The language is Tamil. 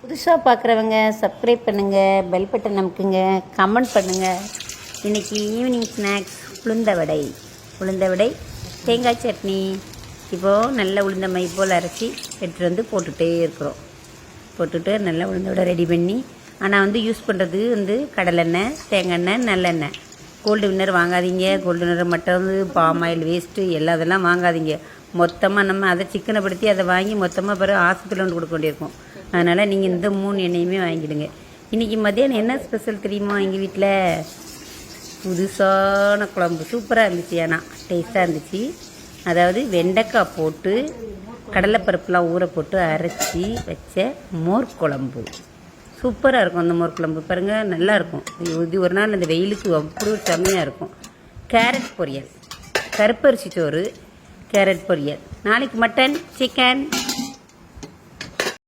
புதுசாக பார்க்குறவங்க சப்ஸ்கிரைப் பண்ணுங்கள், பெல் பட்டன் அமுக்குங்க, கமெண்ட் பண்ணுங்கள். இன்றைக்கி ஈவினிங் ஸ்நாக்ஸ் உளுந்த வடை தேங்காய் சட்னி. இப்போது நல்ல உளுந்த மை போல் அரைச்சி எடுத்துகிட்டு வந்து போட்டுட்டு நல்லா உளுந்த வடை ரெடி பண்ணி. ஆனால் யூஸ் பண்ணுறது கடலெண்ணெய், தேங்காய் எண்ணெய், நல்லெண்ணெய். கோல்டு வின்னர் வாங்காதீங்க. கோல்டு வின்னர் மட்டும் பாம் ஆயில் வேஸ்ட்டு எல்லாம் அதெல்லாம் வாங்காதீங்க. மொத்தமாக நம்ம அதை சிக்கனை படுத்தி அதை வாங்கி மொத்தமாக பிறகு ஆஸ்பத்திரியில் வந்து கொடுக்க வேண்டியிருக்கும். அதனால் நீங்கள் இந்த 3 எண்ணெயுமே வாங்கிடுங்க. இன்றைக்கி மத்தியானம் என்ன ஸ்பெஷல் தெரியுமா? எங்கள் வீட்டில் புதுசான குழம்பு சூப்பராக இருந்துச்சு. ஆனால் டேஸ்ட்டாக இருந்துச்சு. அதாவது வெண்டைக்காய் போட்டு கடலைப்பருப்புலாம் ஊற போட்டு அரைச்சி வச்ச மோர் குழம்பு சூப்பராக இருக்கும். அந்த மோர் குழம்பு பாருங்கள், நல்லாயிருக்கும். இது ஒரு நாள் இந்த வெயிலுக்கு அவ்வளோ செம்மையாக இருக்கும். கேரட் பொரியல், கருப்பரிசி சோறு, கேரட் பொரியல். நாளைக்கு மட்டன், சிக்கன்.